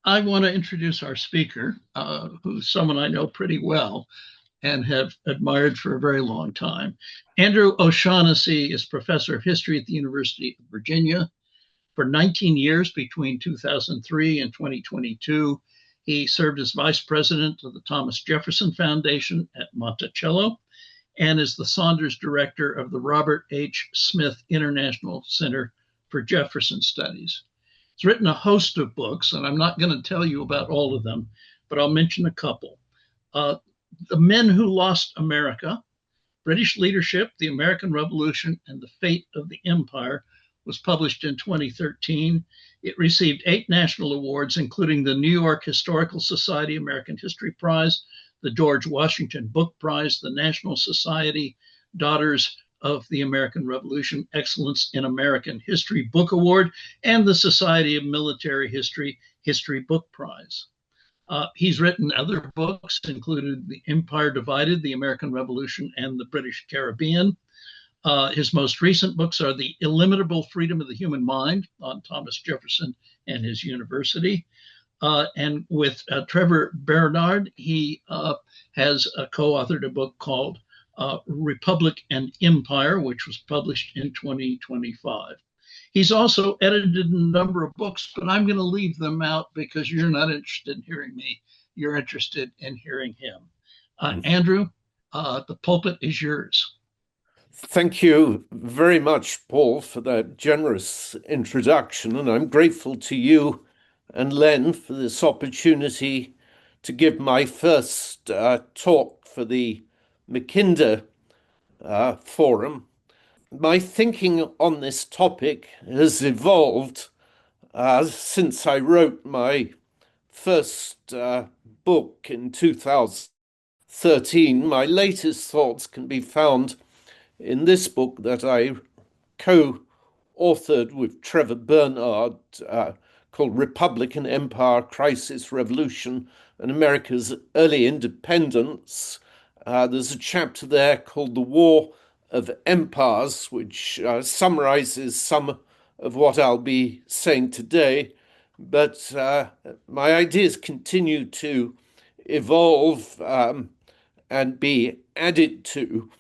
I want to introduce our speaker, who's someone I know pretty well and have admired for a very long time. Andrew O'Shaughnessy is professor of history at the University of Virginia. For 19 years, between 2003 and 2022, he served as vice president of the Thomas Jefferson Foundation at Monticello and is the Saunders director of the Robert H. Smith International Center for Jefferson Studies. He's written a host of books, and I'm not going to tell you about all of them, but I'll mention a couple. Uh, the Men Who Lost America, British Leadership, the American Revolution, and the Fate of the Empire was published in 2013. It received 8 national awards, including the New York Historical Society American History Prize, the George Washington Book Prize, the National Society Daughters of the American Revolution Excellence in American History Book Award, and the Society of Military History History Book Prize. He's written other books, including The Empire Divided, The American Revolution, and the British Caribbean. His most recent books are The Illimitable Freedom of the Human Mind on Thomas Jefferson and his university. And with Trevor Burnard, he has co-authored a book called Republic and Empire, which was published in 2025. He's also edited a number of books, but I'm going to leave them out because you're not interested in hearing me. You're interested in hearing him. Andrew, the pulpit is yours. Thank you very much, Paul, for that generous introduction. And I'm grateful to you and Len for this opportunity to give my first talk for the Mackinder Forum. My thinking on this topic has evolved since I wrote my first book in 2013. My latest thoughts can be found in this book that I co-authored with Trevor Burnard called Republic and Empire, Crisis, Revolution, and America's Early Independence. There's a chapter there called The War of Empires, which summarizes some of what I'll be saying today. But my ideas continue to evolve and be added to.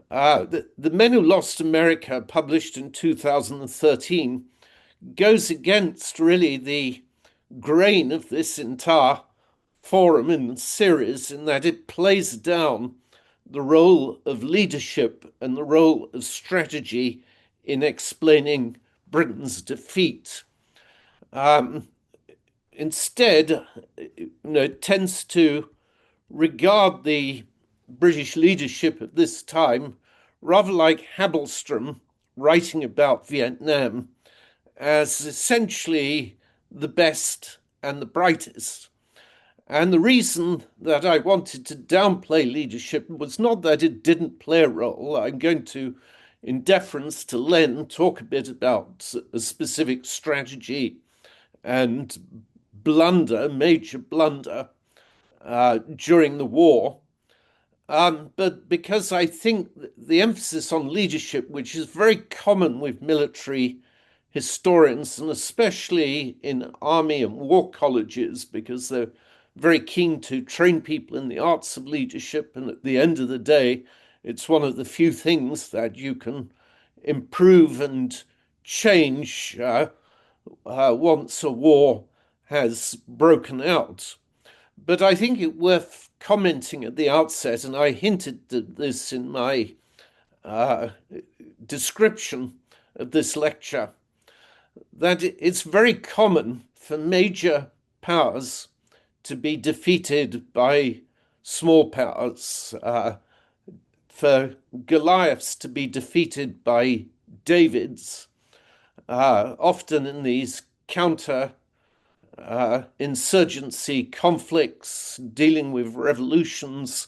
The Men Who Lost America, published in 2013, goes against really the grain of this entire forum and series in that it plays down the role of leadership and the role of strategy in explaining Britain's defeat. Instead, it tends to regard the British leadership at this time rather like Habelstrom writing about Vietnam as essentially the best and the brightest. And the reason that I wanted to downplay leadership was not that it didn't play a role. I'm going to, in deference to Len, talk a bit about a specific strategy and blunder, major blunder, during the war. But because I think the emphasis on leadership, which is very common with military historians, and especially in army and war colleges, because they're very keen to train people in the arts of leadership. And at the end of the day, it's one of the few things that you can improve and change once a war has broken out. But I think it worth commenting at the outset, and I hinted at this in my description of this lecture, that it's very common for major powers to be defeated by small powers, for Goliaths to be defeated by Davids, often in these counter insurgency conflicts, dealing with revolutions.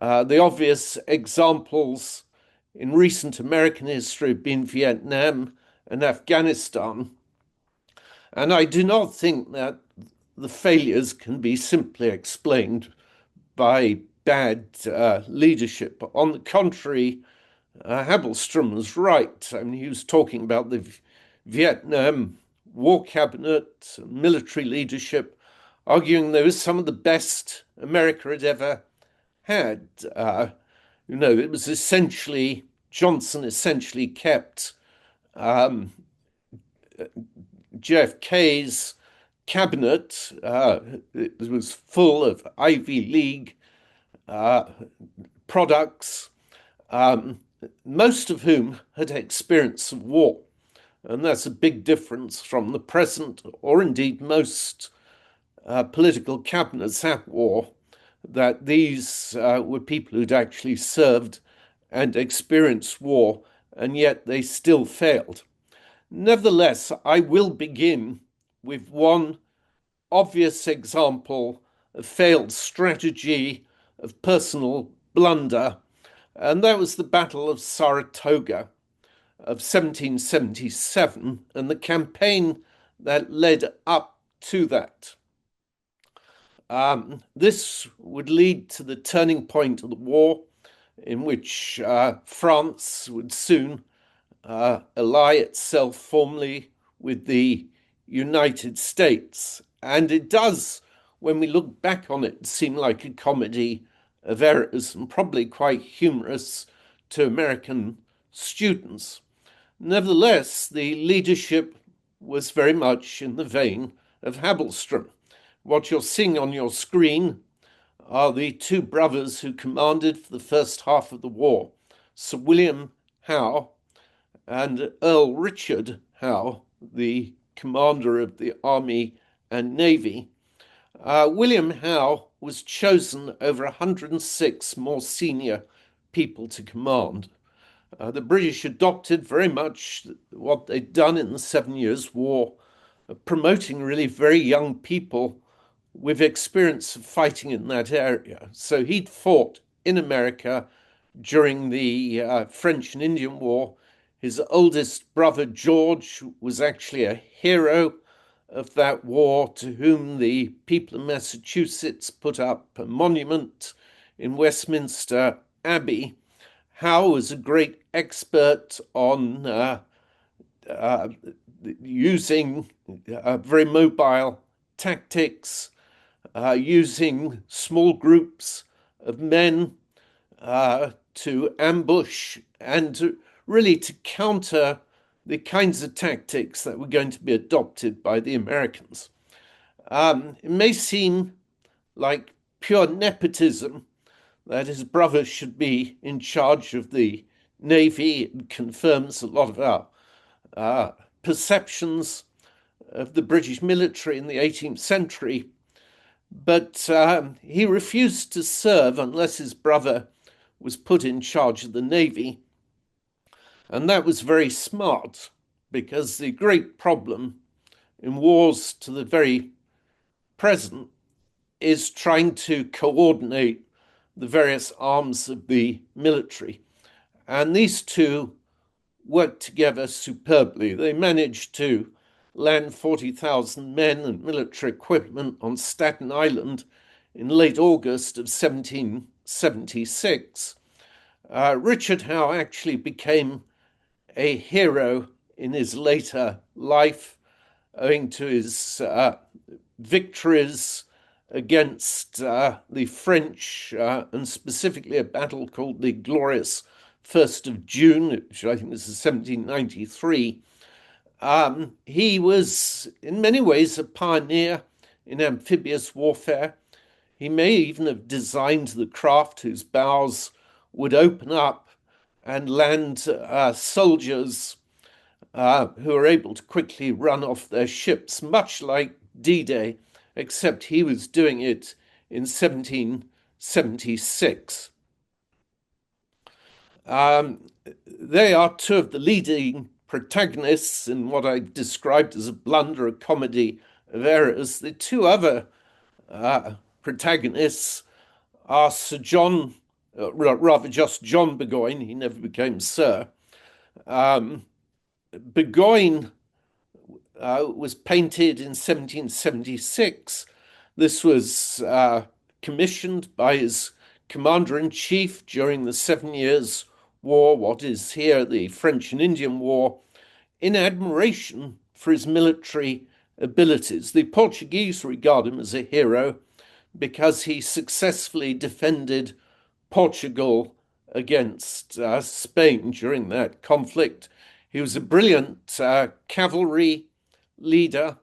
The obvious examples in recent American history have been Vietnam and Afghanistan. And I do not think that the failures can be simply explained by bad leadership. On the contrary, Habelstrom was right. I mean, he was talking about the Vietnam War Cabinet, military leadership, arguing they were some of the best America had ever had. It was essentially, Johnson essentially kept JFK's cabinet. It was full of Ivy League products, most of whom had experience of war. And that's a big difference from the present, or indeed most political cabinets at war, that these were people who'd actually served and experienced war, and yet they still failed. Nevertheless, I will begin with one obvious example of failed strategy, of personal blunder, and that was the Battle of Saratoga of 1777 and the campaign that led up to that. This would lead to the turning point of the war, in which France would soon ally itself formally with the United States. And it does, when we look back on it, seem like a comedy of errors and probably quite humorous to American students. Nevertheless, the leadership was very much in the vein of Habelstrom. What you're seeing on your screen are the two brothers who commanded for the first half of the war, Sir William Howe and Earl Richard Howe, the commander of the Army and Navy. William Howe was chosen over 106 more senior people to command. The British adopted very much what they'd done in the 7 Years' War, promoting really very young people with experience of fighting in that area. So he'd fought in America during the French and Indian War. His oldest brother, George, was actually a hero of that war, to whom the people of Massachusetts put up a monument in Westminster Abbey. Howe was a great expert on using very mobile tactics, using small groups of men to ambush and really to counter the kinds of tactics that were going to be adopted by the Americans. It may seem like pure nepotism that his brother should be in charge of the Navy. It confirms a lot of our perceptions of the British military in the 18th century. But he refused to serve unless his brother was put in charge of the Navy. And that was very smart, because the great problem in wars to the very present is trying to coordinate the various arms of the military. And these two worked together superbly. They managed to land 40,000 men and military equipment on Staten Island in late August of 1776. Richard Howe actually became a hero in his later life, owing to his victories against the French, and specifically a battle called the Glorious 1st of June, which I think was 1793. He was, in many ways, a pioneer in amphibious warfare. He may even have designed the craft whose bows would open up and land soldiers who are able to quickly run off their ships, much like D-Day, except he was doing it in 1776. They are two of the leading protagonists in what I described as a blunder, a comedy of errors. The two other protagonists are Sir John, rather just John Burgoyne. He never became Sir. Burgoyne was painted in 1776. This was commissioned by his commander-in-chief during the 7 Years' War, what is here the French and Indian War, in admiration for his military abilities. The Portuguese regard him as a hero because he successfully defended Portugal against Spain during that conflict. He was a brilliant cavalry leader.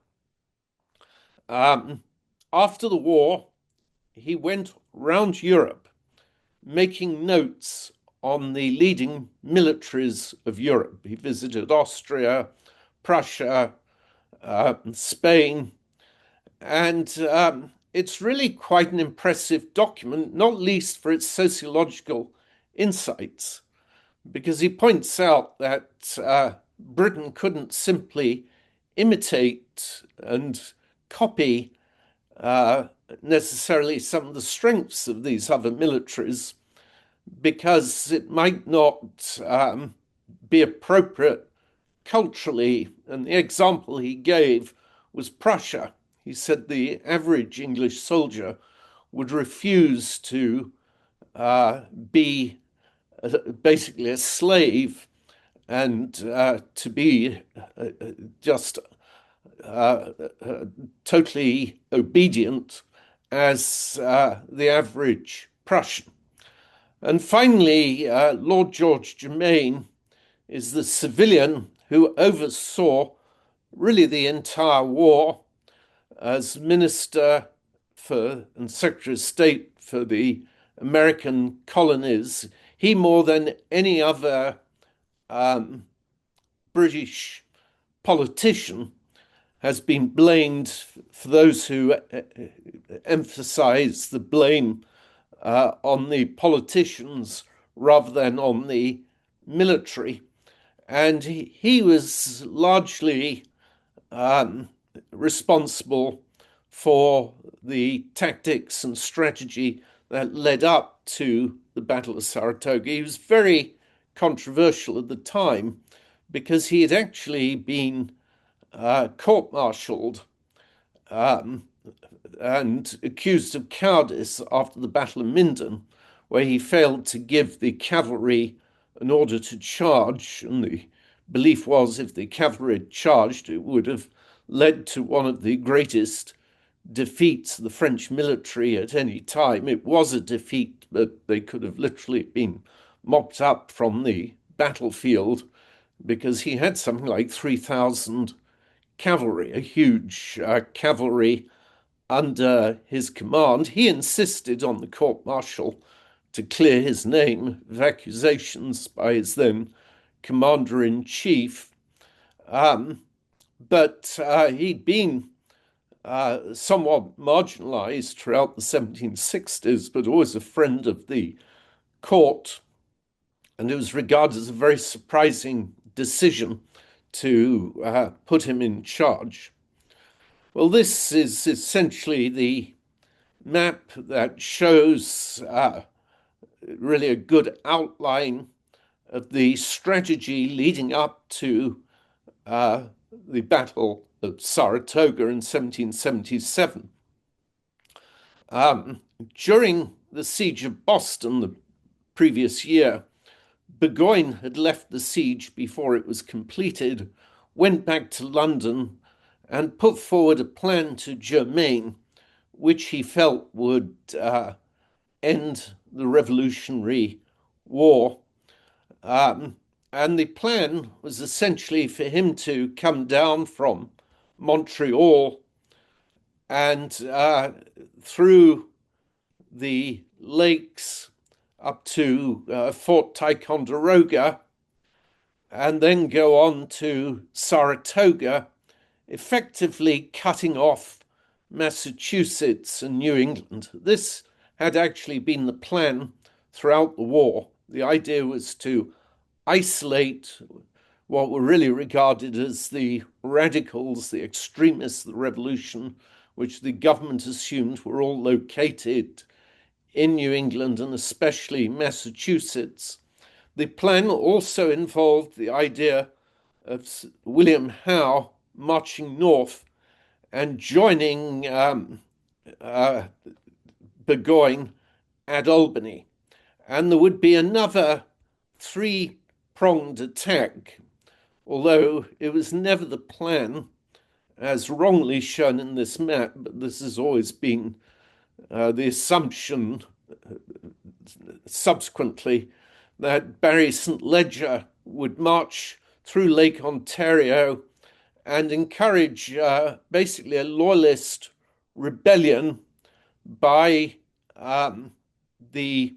After the war, he went round Europe making notes on the leading militaries of Europe. He visited Austria, Prussia, Spain, and it's really quite an impressive document, not least for its sociological insights, because he points out that Britain couldn't simply imitate and copy necessarily some of the strengths of these other militaries, because it might not be appropriate culturally. And the example he gave was Prussia. He said the average English soldier would refuse to be basically a slave and to be just totally obedient as the average Prussian. And finally, Lord George Germain is the civilian who oversaw really the entire war as Minister for and Secretary of State for the American colonies. He, more than any other British politician, has been blamed, for those who emphasize the blame on the politicians rather than on the military. And he was largely responsible for the tactics and strategy that led up to the Battle of Saratoga. He was very controversial at the time because he had actually been court-martialed and accused of cowardice after the Battle of Minden, where he failed to give the cavalry an order to charge. And the belief was if the cavalry had charged, it would have led to one of the greatest defeats of the French military at any time. It was a defeat, but they could have literally been mopped up from the battlefield because he had something like 3,000 cavalry, a huge cavalry under his command. He insisted on the court-martial to clear his name of accusations by his then commander-in-chief. But he'd been somewhat marginalized throughout the 1760s, but always a friend of the court. And it was regarded as a very surprising decision to put him in charge. Well, this is essentially the map that shows really a good outline of the strategy leading up to the Battle of Saratoga in 1777. During the siege of Boston the previous year, Burgoyne had left the siege before it was completed, went back to London, and put forward a plan to Germain, which he felt would end the Revolutionary War. And the plan was essentially for him to come down from Montreal and through the lakes up to Fort Ticonderoga, and then go on to Saratoga, effectively cutting off Massachusetts and New England. This had actually been the plan throughout the war. The idea was to isolate what were really regarded as the radicals, the extremists of the revolution, which the government assumed were all located in New England and especially Massachusetts. The plan also involved the idea of William Howe marching north and joining Burgoyne at Albany. And there would be another three-pronged attack, although it was never the plan as wrongly shown in this map, but this has always been the assumption subsequently, that Barry St. Ledger would march through Lake Ontario and encourage basically a loyalist rebellion by the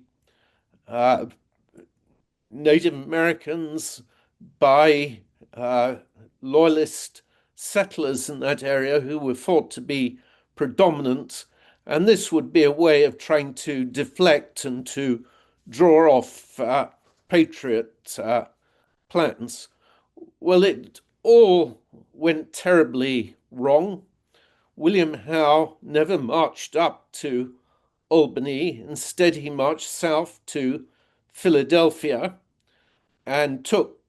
Native Americans, by loyalist settlers in that area who were thought to be predominant. And this would be a way of trying to deflect and to draw off patriot plans. Well, it all went terribly wrong. William Howe never marched up to Albany. Instead, he marched south to Philadelphia and took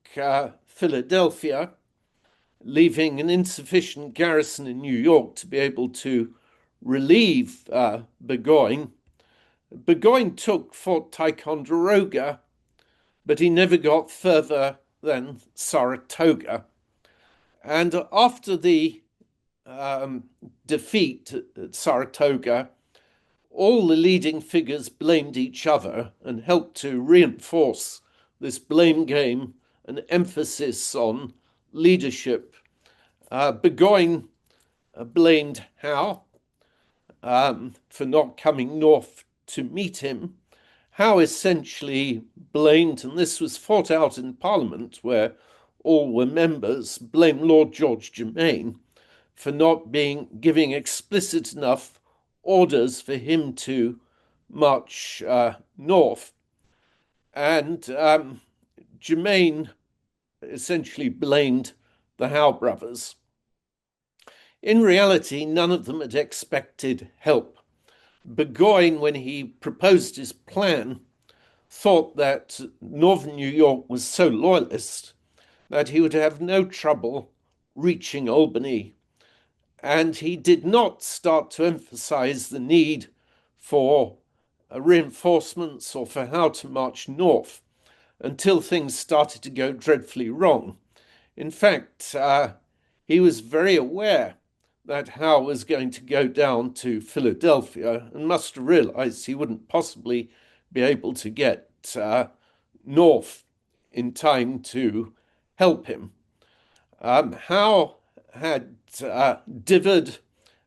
Philadelphia, leaving an insufficient garrison in New York to be able to relieve Burgoyne. Burgoyne took Fort Ticonderoga, but he never got further than Saratoga. And after the defeat at Saratoga, all the leading figures blamed each other and helped to reinforce this blame game and emphasis on leadership. Burgoyne blamed Howe for not coming north to meet him. Howe essentially blamed, and this was fought out in Parliament where all were members, blamed Lord George Germain for not giving explicit enough orders for him to march north. And Germain essentially blamed the Howe brothers. In reality, none of them had expected help. Burgoyne, when he proposed his plan, thought that northern New York was so loyalist that he would have no trouble reaching Albany. And he did not start to emphasize the need for reinforcements or for how to march north until things started to go dreadfully wrong. In fact, he was very aware that Howe was going to go down to Philadelphia and must have realized he wouldn't possibly be able to get north in time to help him. Howe had dithered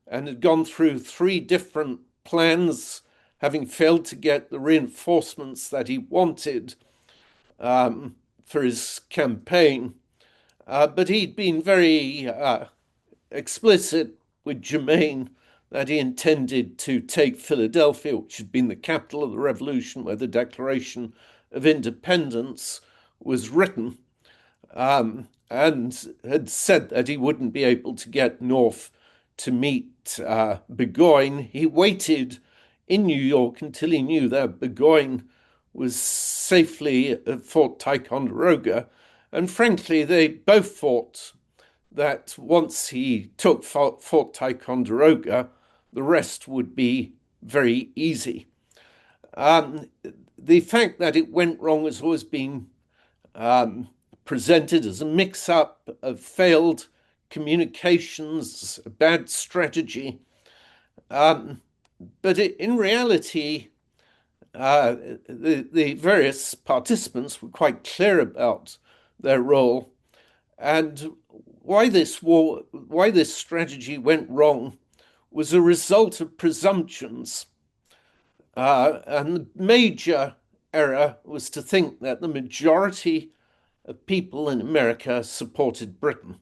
and had gone through 3 different plans, having failed to get the reinforcements that he wanted for his campaign. But he'd been very explicit with Germain that he intended to take Philadelphia, which had been the capital of the Revolution, where the Declaration of Independence was written, and had said that he wouldn't be able to get north to meet Burgoyne. He waited in New York until he knew that Burgoyne was safely at Fort Ticonderoga. And frankly, they both thought that once he took Fort Ticonderoga, the rest would be very easy. The fact that it went wrong has always been presented as a mix-up of failed communications, a bad strategy. But in reality, the various participants were quite clear about their role, and why this strategy went wrong was a result of presumptions. And the major error was to think that the majority of people in America supported Britain.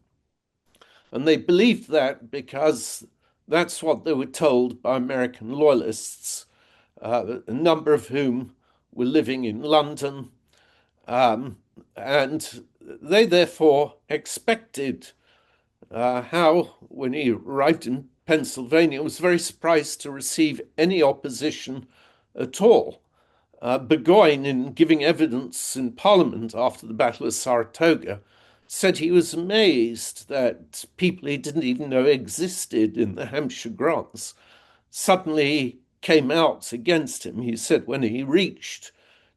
And they believed that because that's what they were told by American loyalists, a number of whom were living in London. And they therefore expected Howe, when he arrived in Pennsylvania, was very surprised to receive any opposition at all. Burgoyne, in giving evidence in Parliament after the Battle of Saratoga, said he was amazed that people he didn't even know existed in the Hampshire grants suddenly came out against him. He said when he reached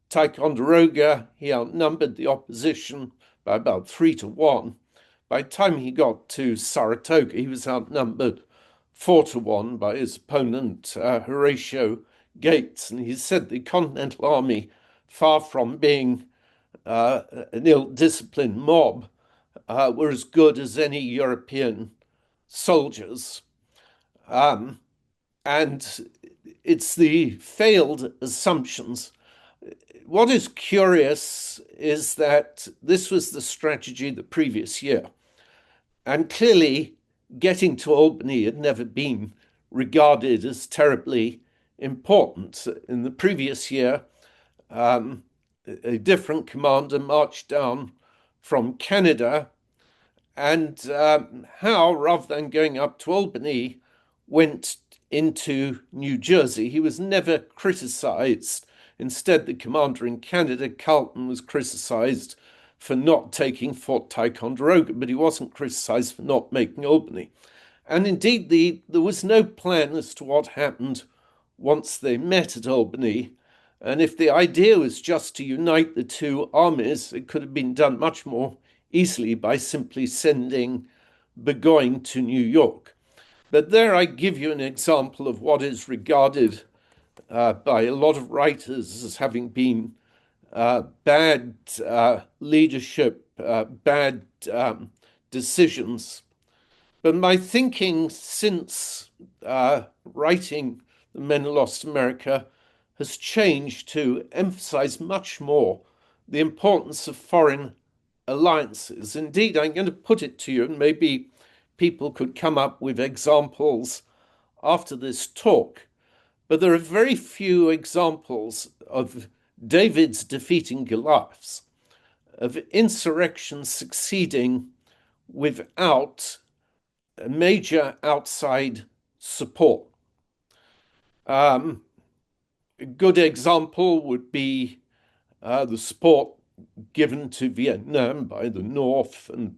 Ticonderoga, he outnumbered the opposition by about 3 to 1. By the time he got to Saratoga, he was outnumbered 4-1 by his opponent, Horatio Gates. And he said the Continental Army, far from being an ill-disciplined mob, were as good as any European soldiers. And it's the failed assumptions. What is curious is that this was the strategy the previous year. And clearly, getting to Albany had never been regarded as terribly important. In the previous year, a different commander marched down from Canada, and Howe, rather than going up to Albany, went into New Jersey. He was never criticized. Instead, the commander in Canada, Carleton, was criticized for not taking Fort Ticonderoga, but he wasn't criticized for not making Albany. And indeed, there was no plan as to what happened once they met at Albany. And if the idea was just to unite the two armies, it could have been done much more easily by simply sending Burgoyne to New York. But there I give you an example of what is regarded by a lot of writers as having been bad leadership, bad decisions. But my thinking since writing The Men Who Lost America has changed to emphasize much more the importance of foreign alliances. Indeed, I'm going to put it to you, and maybe people could come up with examples after this talk, but there are very few examples of David's defeating Goliaths, of insurrection succeeding without a major outside support. A good example would be the support given to Vietnam by the North and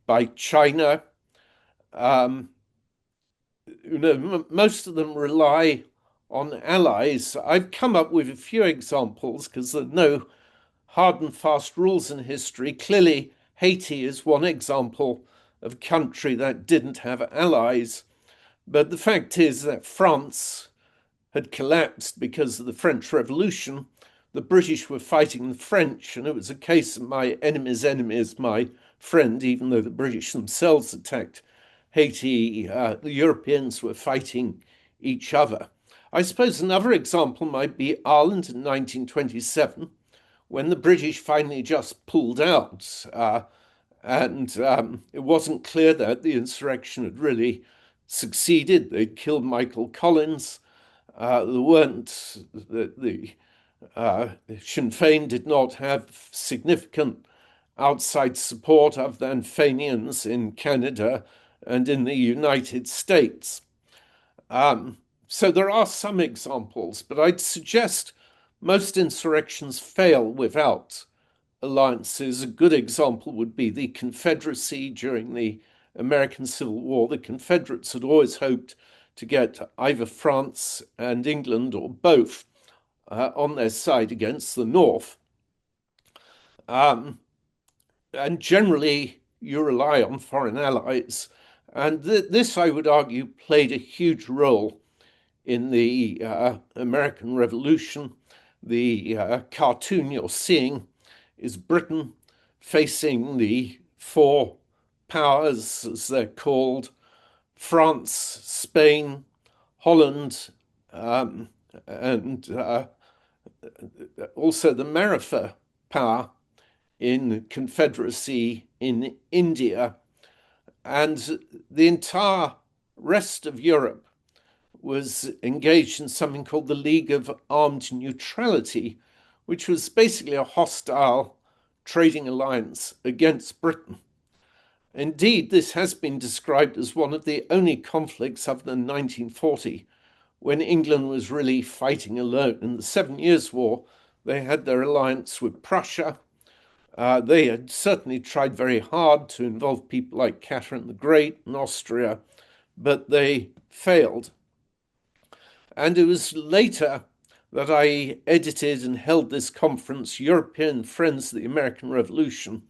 by China. Most of them rely on allies. I've come up with a few examples because there are no hard and fast rules in history. Clearly, Haiti is one example of a country that didn't have allies. But the fact is that France had collapsed because of the French Revolution. The British were fighting the French, and it was a case of my enemy's enemy is my friend, even though the British themselves attacked Haiti. The Europeans were fighting each other. I suppose another example might be Ireland in 1927, when the British finally just pulled out. And it wasn't clear that the insurrection had really succeeded. They'd killed Michael Collins. The Sinn Féin did not have significant outside support other than Fenians in Canada and in the United States. So there are some examples, but I'd suggest most insurrections fail without alliances. A good example would be the Confederacy during the American Civil War. The Confederates had always hoped to get either France and England or both on their side against the North. And generally, you rely on foreign allies. And this, I would argue, played a huge role in the American Revolution. The cartoon you're seeing is Britain facing the four powers, as they're called: France, Spain, Holland, and also the Maratha power in Confederacy in India. And the entire rest of Europe was engaged in something called the League of Armed Neutrality, which was basically a hostile trading alliance against Britain. Indeed, this has been described as one of the only conflicts other than 1940 when England was really fighting alone. In the 7 Years' War, they had their alliance with Prussia. They had certainly tried very hard to involve people like Catherine the Great in Austria, but they failed. And it was later that I edited and held this conference, European Friends of the American Revolution,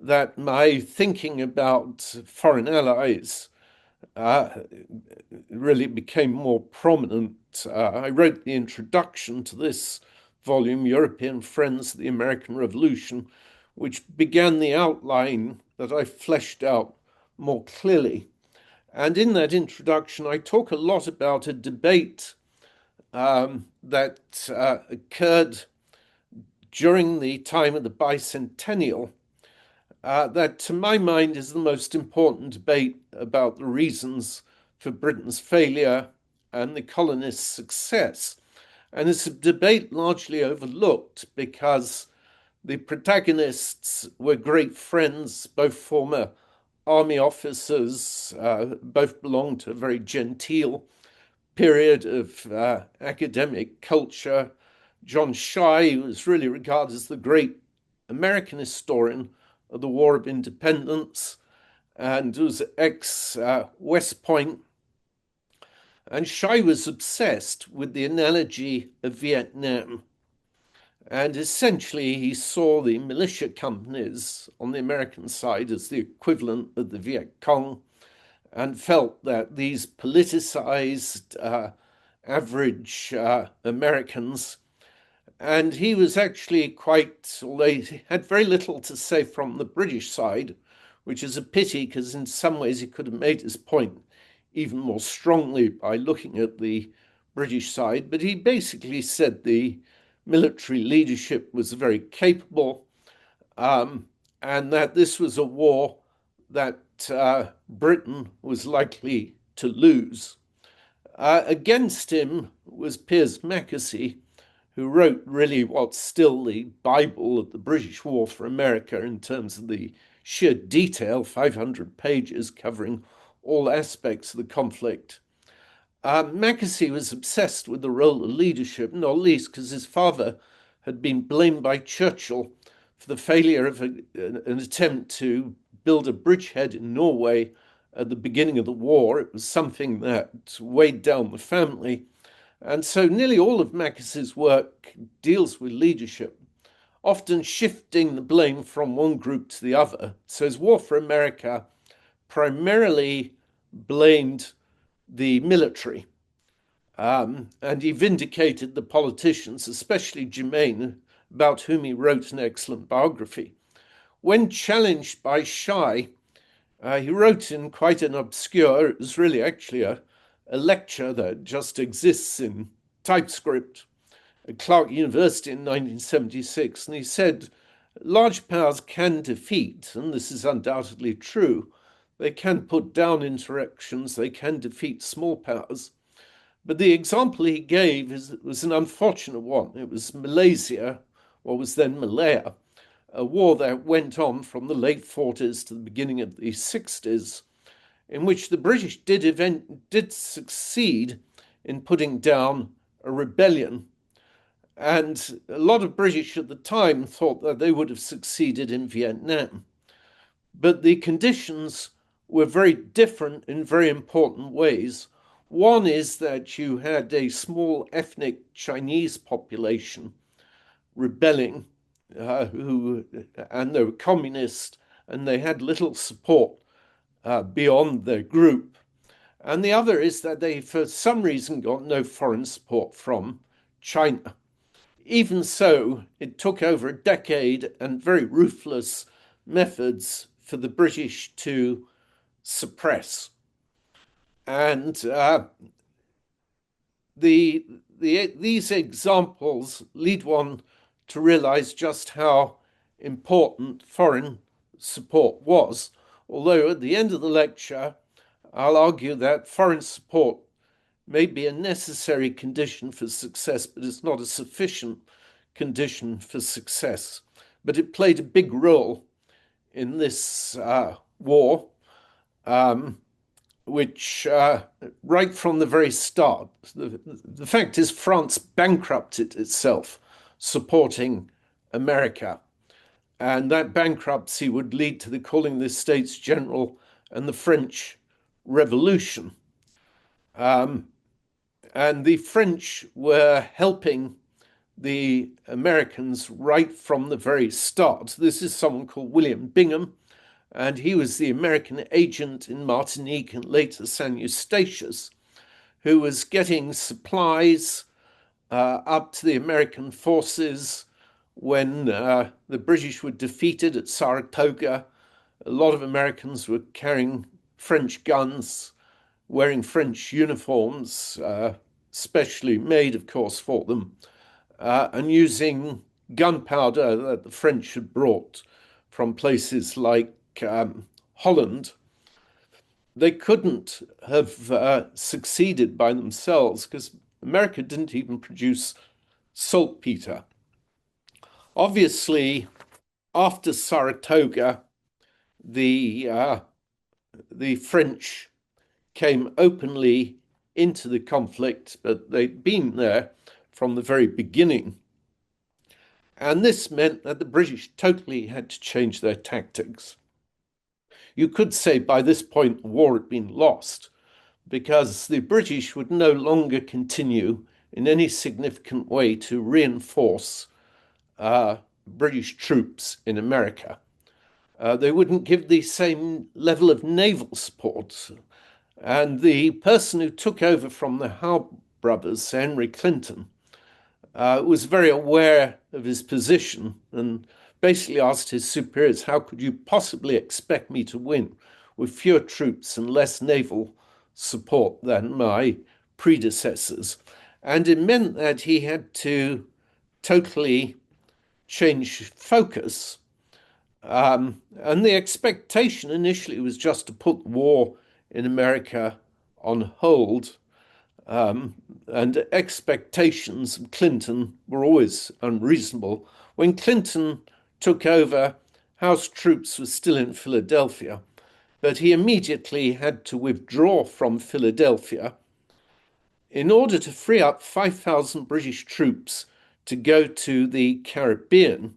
that my thinking about foreign allies really became more prominent. I wrote the introduction to this volume, European Friends of the American Revolution, which began the outline that I fleshed out more clearly. And in that introduction, I talk a lot about a debate that occurred during the time of the bicentennial, that to my mind is the most important debate about the reasons for Britain's failure and the colonists' success. And it's a debate largely overlooked because the protagonists were great friends, both former army officers, both belonged to a very genteel period of academic culture. John Shai was really regarded as the great American historian of the War of Independence and was ex-West Point. And Shai was obsessed with the analogy of Vietnam. And essentially, he saw the militia companies on the American side as the equivalent of the Viet Cong, and felt that these politicized average Americans, and he was actually quite, although he had very little to say from the British side, which is a pity because in some ways he could have made his point even more strongly by looking at the British side, but he basically said the military leadership was very capable, and that this was a war that Britain was likely to lose. Against him was Piers Mackinder, who wrote really what's still the Bible of the British War for America in terms of the sheer detail, 500 pages covering all aspects of the conflict. Mackinder was obsessed with the role of leadership, not least because his father had been blamed by Churchill for the failure of an attempt to build a bridgehead in Norway at the beginning of the war. It was something that weighed down the family. And so nearly all of Mackinder's work deals with leadership, often shifting the blame from one group to the other. So his War for America primarily blamed the military. And he vindicated the politicians, especially Germain, about whom he wrote an excellent biography. When challenged by Shai, he wrote in quite an obscure, it was really actually a lecture that just exists in typescript at Clark University in 1976. And he said, large powers can defeat, and this is undoubtedly true, they can put down insurrections, they can defeat small powers. But the example he gave was an unfortunate one. It was Malaysia, what was then Malaya, a war that went on from the late 40s to the beginning of the 60s, in which the British did succeed in putting down a rebellion. And a lot of British at the time thought that they would have succeeded in Vietnam. But the conditions were very different in very important ways. One is that you had a small ethnic Chinese population rebelling, and they were communist, and they had little support beyond their group. And the other is that they, for some reason, got no foreign support from China. Even so, it took over a decade and very ruthless methods for the British to suppress. And these examples lead one to realize just how important foreign support was. Although at the end of the lecture, I'll argue that foreign support may be a necessary condition for success, but it's not a sufficient condition for success. But it played a big role in this war, which right from the very start, the fact is France bankrupted itself supporting America. And that bankruptcy would lead to the calling the States General and the French Revolution. And the French were helping the Americans right from the very start. This is someone called William Bingham, and he was the American agent in Martinique and later San Eustatius, who was getting supplies up to the American forces when the British were defeated at Saratoga. A lot of Americans were carrying French guns, wearing French uniforms, specially made, of course, for them, and using gunpowder that the French had brought from places like Holland. They couldn't have succeeded by themselves because America didn't even produce saltpeter. Obviously, after Saratoga, the French came openly into the conflict, but they'd been there from the very beginning. And this meant that the British totally had to change their tactics. You could say by this point the war had been lost because the British would no longer continue in any significant way to reinforce British troops in America. They wouldn't give the same level of naval support. And the person who took over from the Howe brothers, Henry Clinton, was very aware of his position and basically asked his superiors, how could you possibly expect me to win with fewer troops and less naval support than my predecessors? And it meant that he had to totally change focus. And the expectation initially was just to put the war in America on hold. And expectations of Clinton were always unreasonable. When Clinton took over, House troops were still in Philadelphia, but he immediately had to withdraw from Philadelphia in order to free up 5,000 British troops to go to the Caribbean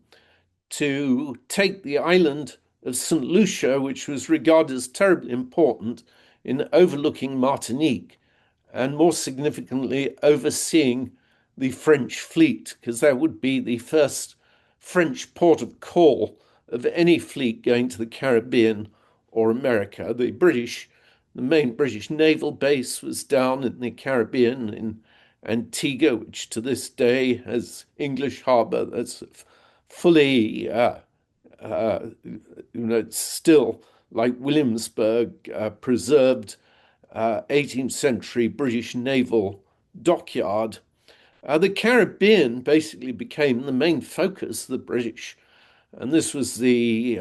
to take the island of St. Lucia, which was regarded as terribly important in overlooking Martinique, and more significantly, overseeing the French fleet, because that would be the first French port of call of any fleet going to the Caribbean or America. The main British naval base was down in the Caribbean in Antigua, which to this day has English harbor that's fully, it's still like Williamsburg, preserved 18th century British naval dockyard. The Caribbean basically became the main focus of the British, and this was the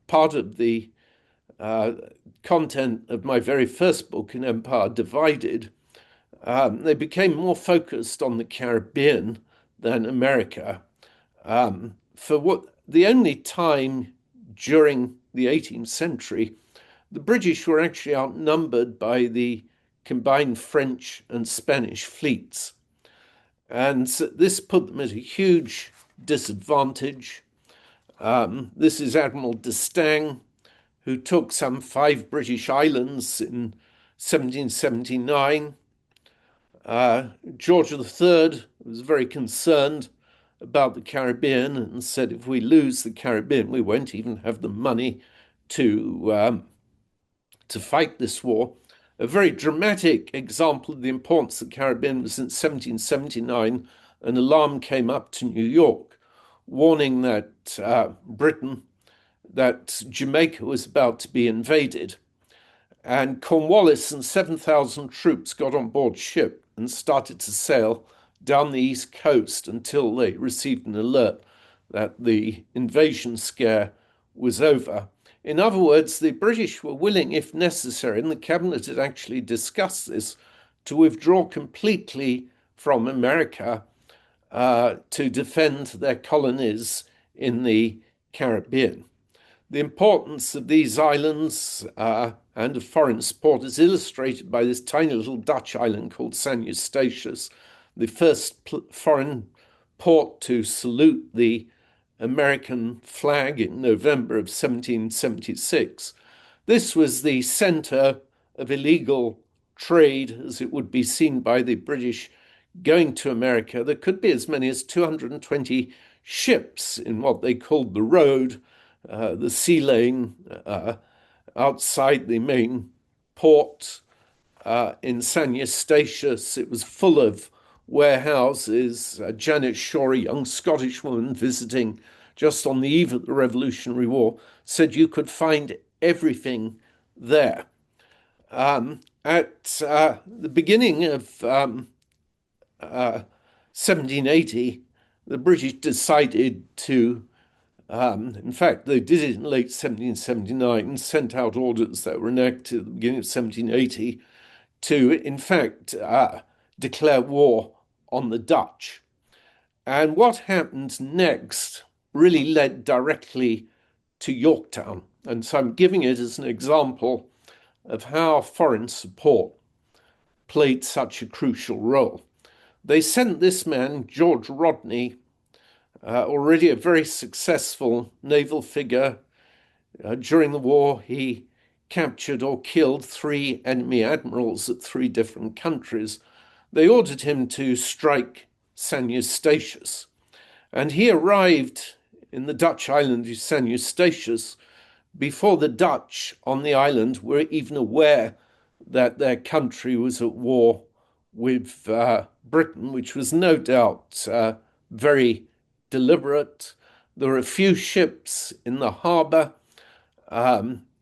part of the content of my very first book, In Empire Divided. They became more focused on the Caribbean than America. For what the only time during the 18th century, the British were actually outnumbered by the combined French and Spanish fleets. And so this put them at a huge disadvantage. This is Admiral d'Estaing, who took some 5 British islands in 1779. George III was very concerned about the Caribbean and said, if we lose the Caribbean, we won't even have the money to fight this war. A very dramatic example of the importance of the Caribbean was in 1779. An alarm came up to New York, warning that that Jamaica was about to be invaded. And Cornwallis and 7,000 troops got on board ship and started to sail down the East Coast until they received an alert that the invasion scare was over. In other words, the British were willing, if necessary, and the cabinet had actually discussed this, to withdraw completely from America to defend their colonies in the Caribbean. The importance of these islands and of foreign support is illustrated by this tiny little Dutch island called San Eustatius, the first foreign port to salute the American flag in November of 1776. This was the center of illegal trade, as it would be seen by the British going to America, there could be as many as 220 ships in what they called the road, the sea lane outside the main port in San Eustatius. It was full of warehouses. Janet Shaw, a young Scottish woman visiting just on the eve of the Revolutionary War, said you could find everything there. At the beginning of 1780, the British decided to, in fact, they did it in late 1779, sent out orders that were enacted at the beginning of 1780 to, in fact, declare war on the Dutch. And what happened next really led directly to Yorktown. And so I'm giving it as an example of how foreign support played such a crucial role. They sent this man, George Rodney, already a very successful naval figure. During the war, he captured or killed 3 enemy admirals at 3 different countries. They ordered him to strike San Eustatius, and he arrived in the Dutch island of San Eustatius before the Dutch on the island were even aware that their country was at war with Britain, which was no doubt very deliberate. There were a few ships in the harbor.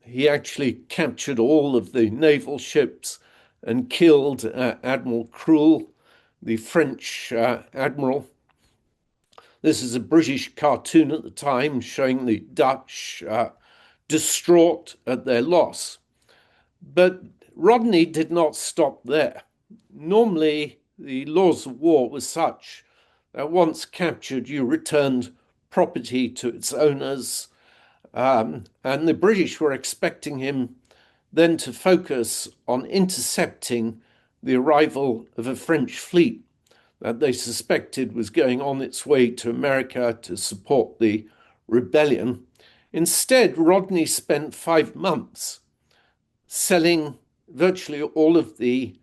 He actually captured all of the naval ships and killed Admiral Cruel, the French admiral. This is a British cartoon at the time showing the Dutch distraught at their loss. But Rodney did not stop there. Normally, the laws of war were such that once captured, you returned property to its owners. And the British were expecting him then to focus on intercepting the arrival of a French fleet that they suspected was going on its way to America to support the rebellion. Instead, Rodney spent 5 months selling virtually all of the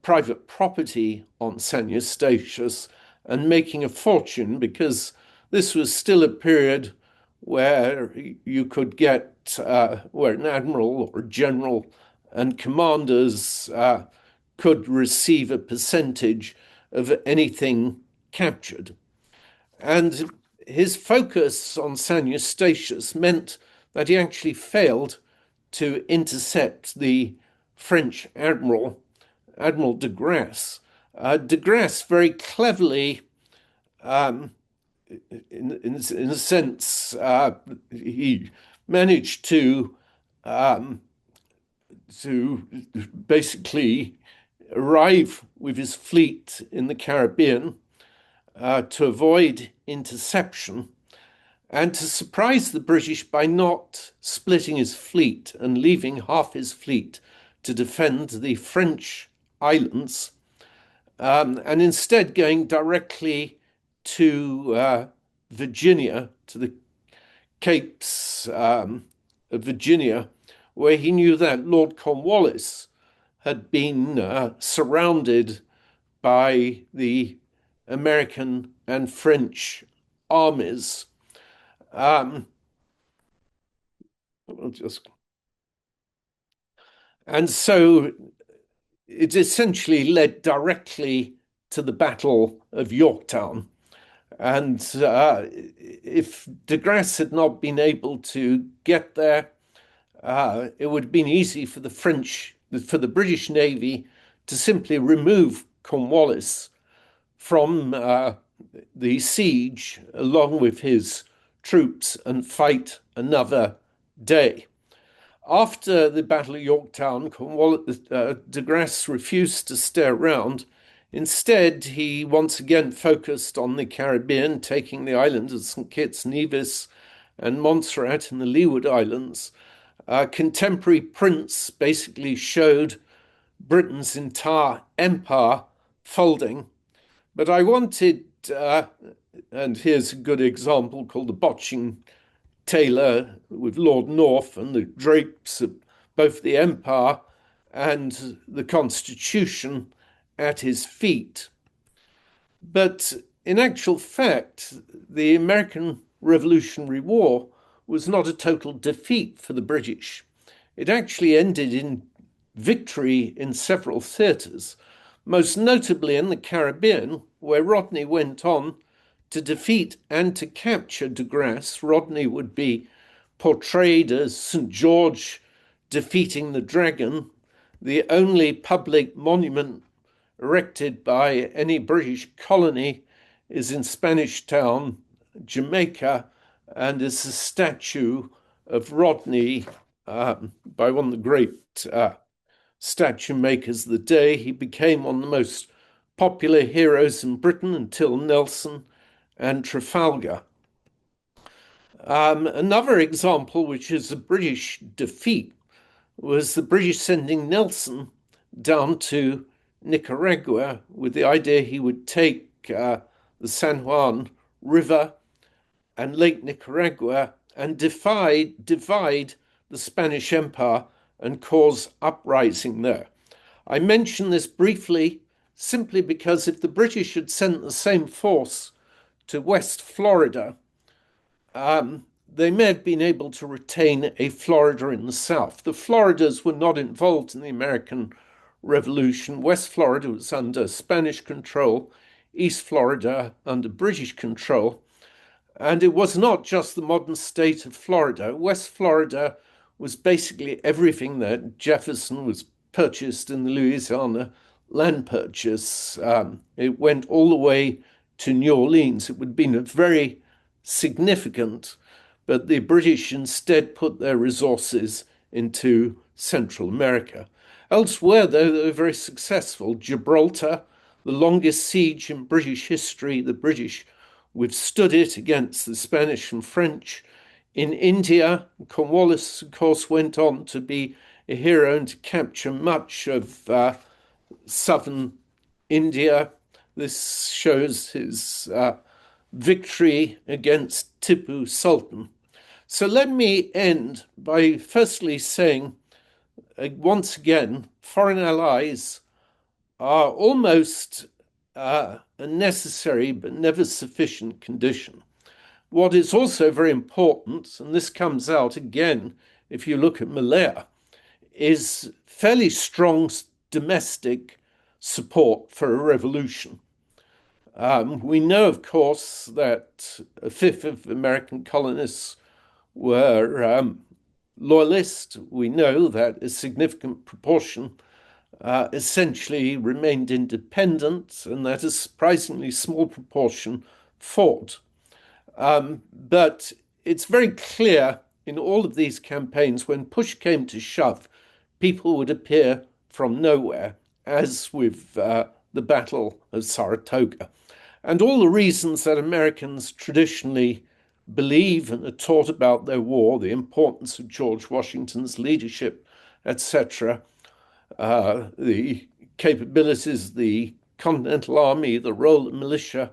private property on San Eustatius and making a fortune, because this was still a period where you could get, where an admiral or general and commanders could receive a percentage of anything captured. And his focus on San Eustatius meant that he actually failed to intercept the French admiral, Admiral de Grasse. De Grasse very cleverly, in a sense, he managed to basically arrive with his fleet in the Caribbean to avoid interception and to surprise the British by not splitting his fleet and leaving half his fleet to defend the French islands, and instead going directly to Virginia, to the Capes of Virginia, where he knew that Lord Cornwallis had been surrounded by the American and French armies. And so it essentially led directly to the Battle of Yorktown. And if de Grasse had not been able to get there, it would have been easy for the British Navy to simply remove Cornwallis from the siege along with his troops and fight another day. After the Battle of Yorktown, de Grasse refused to stay around. Instead, he once again focused on the Caribbean, taking the islands of St. Kitts, Nevis, and Montserrat in the Leeward Islands. Contemporary prints basically showed Britain's entire empire folding. But I wanted, and here's a good example called the Botching Tailor with Lord North and the drapes of both the empire and the Constitution at his feet. But in actual fact, the American Revolutionary War was not a total defeat for the British. It actually ended in victory in several theatres, most notably in the Caribbean, where Rodney went on to defeat and to capture de Grasse. Rodney would be portrayed as St. George defeating the dragon, the only public monument erected by any British colony is in Spanish Town, Jamaica, and is a statue of Rodney by one of the great statue makers of the day. He became one of the most popular heroes in Britain until Nelson and Trafalgar. Another example, which is a British defeat, was the British sending Nelson down to Nicaragua with the idea he would take the San Juan River and Lake Nicaragua and divide the Spanish Empire and cause uprising there. I mention this briefly simply because if the British had sent the same force to West Florida, they may have been able to retain a Florida in the South. The Floridas were not involved in the American Revolution. West Florida was under Spanish control, East Florida under British control. And it was not just the modern state of Florida. West Florida was basically everything that Jefferson was purchased in the Louisiana land purchase. It went all the way to New Orleans. It would have been a very significant, but the British instead put their resources into Central America. Elsewhere, though, they were very successful. Gibraltar, the longest siege in British history, the British withstood it against the Spanish and French. In India, Cornwallis, of course, went on to be a hero and to capture much of southern India. This shows his victory against Tipu Sultan. So let me end by firstly saying, once again, foreign allies are almost a necessary but never sufficient condition. What is also very important, and this comes out again if you look at Malaya, is fairly strong domestic support for a revolution. We know, of course, that a fifth of American colonists were loyalist. We know that a significant proportion essentially remained independent, and that a surprisingly small proportion fought. But it's very clear in all of these campaigns, when push came to shove, people would appear from nowhere, as with the Battle of Saratoga. And all the reasons that Americans traditionally believe and are taught about their war, the importance of George Washington's leadership, etc., the capabilities of the Continental Army, the role of militia,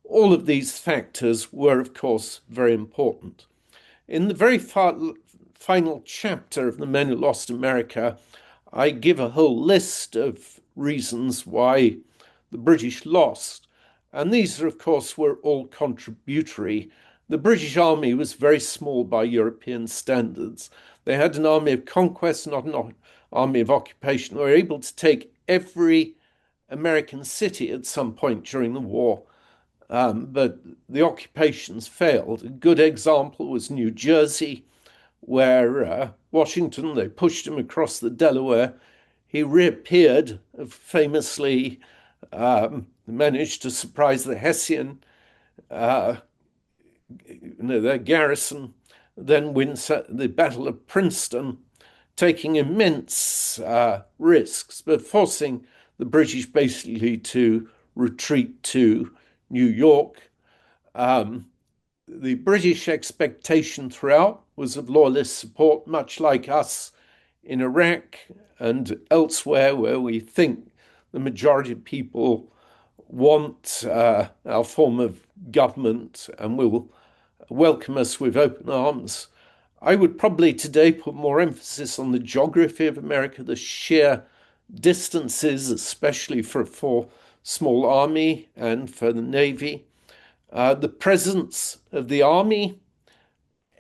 all of these factors were, of course, very important. In the very final chapter of The Men Who Lost America, I give a whole list of reasons why the British lost. And these, of course, were all contributory. The British army was very small by European standards. They had an army of conquest, not an army of occupation. They were able to take every American city at some point during the war, but the occupations failed. A good example was New Jersey, where Washington, they pushed him across the Delaware. He reappeared, famously managed to surprise the Hessian, their garrison, then wins the Battle of Princeton, taking immense risks, but forcing the British basically to retreat to New York. The British expectation throughout was of loyalist support, much like us in Iraq and elsewhere, where we think the majority of people want our form of government and will welcome us with open arms. I would probably today put more emphasis on the geography of America, the sheer distances, especially for small army and for the Navy. The presence of the army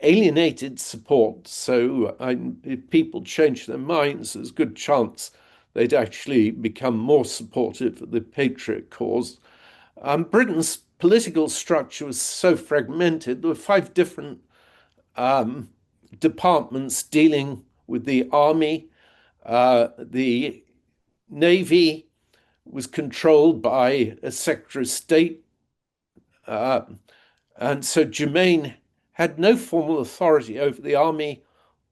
alienated support. So if people change their minds, there's a good chance they'd actually become more supportive of the Patriot cause. Britain's political structure was so fragmented. There were 5 different departments dealing with the army. The Navy was controlled by a Secretary of State. And so Germain had no formal authority over the army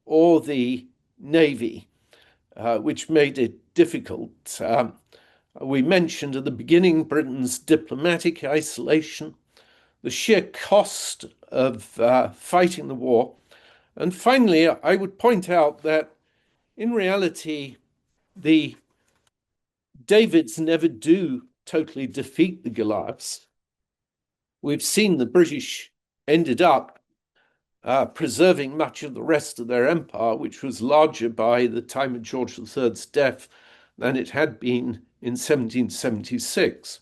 or the Navy, which made it difficult. We mentioned at the beginning Britain's diplomatic isolation, the sheer cost of fighting the war. And finally, I would point out that in reality, the Davids never do totally defeat the Goliaths. We've seen the British ended up preserving much of the rest of their empire, which was larger by the time of George III's death than it had been in 1776.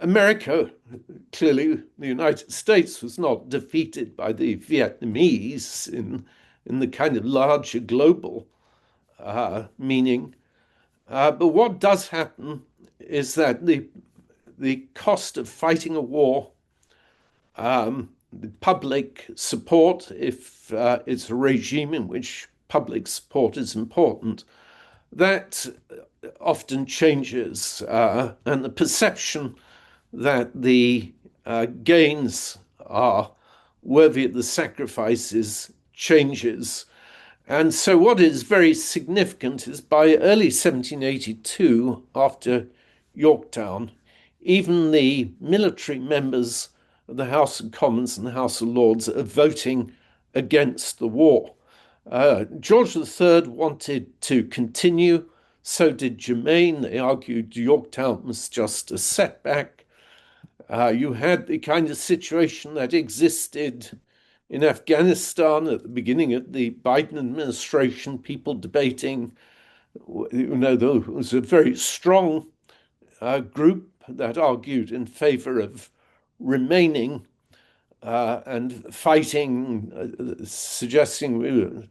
America, clearly the United States, was not defeated by the Vietnamese in the kind of larger global meaning. But what does happen is that the cost of fighting a war, the public support, if it's a regime in which public support is important, that often changes, and the perception that the gains are worthy of the sacrifices changes. And so what is very significant is by early 1782, after Yorktown, even the military members of the House of Commons and the House of Lords are voting against the war. George III wanted to continue, so did Germain. They argued Yorktown was just a setback. You had the kind of situation that existed in Afghanistan at the beginning of the Biden administration, people debating, there was a very strong group that argued in favor of remaining and fighting, suggesting we were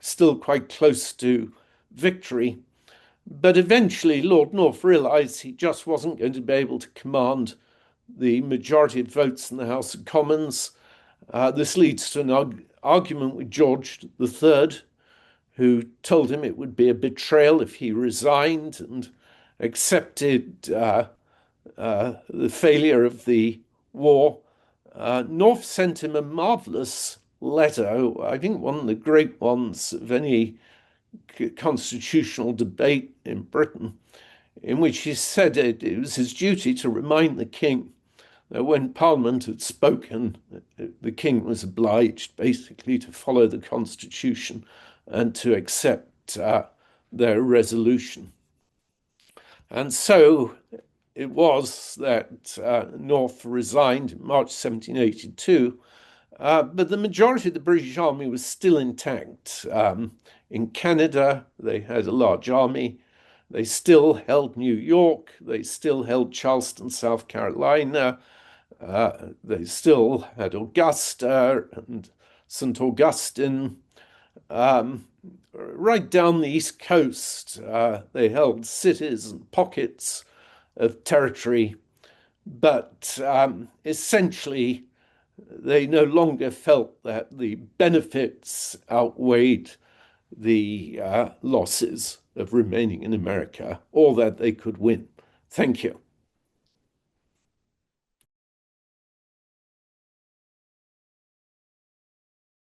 still quite close to victory. But eventually, Lord North realized he just wasn't going to be able to command the majority of votes in the House of Commons. This leads to an argument with George III, who told him it would be a betrayal if he resigned and accepted the failure of the war. North sent him a marvelous letter, I think one of the great ones of any constitutional debate in Britain, in which he said it was his duty to remind the king that when Parliament had spoken, the king was obliged basically to follow the Constitution and to accept their resolution. And so it was that North resigned in March 1782, but the majority of the British army was still intact. In Canada, they had a large army. They still held New York. They still held Charleston, South Carolina. They still had Augusta and St. Augustine. Right down the East Coast, they held cities and pockets of territory, but essentially they no longer felt that the benefits outweighed the losses of remaining in America, or that they could win. Thank you.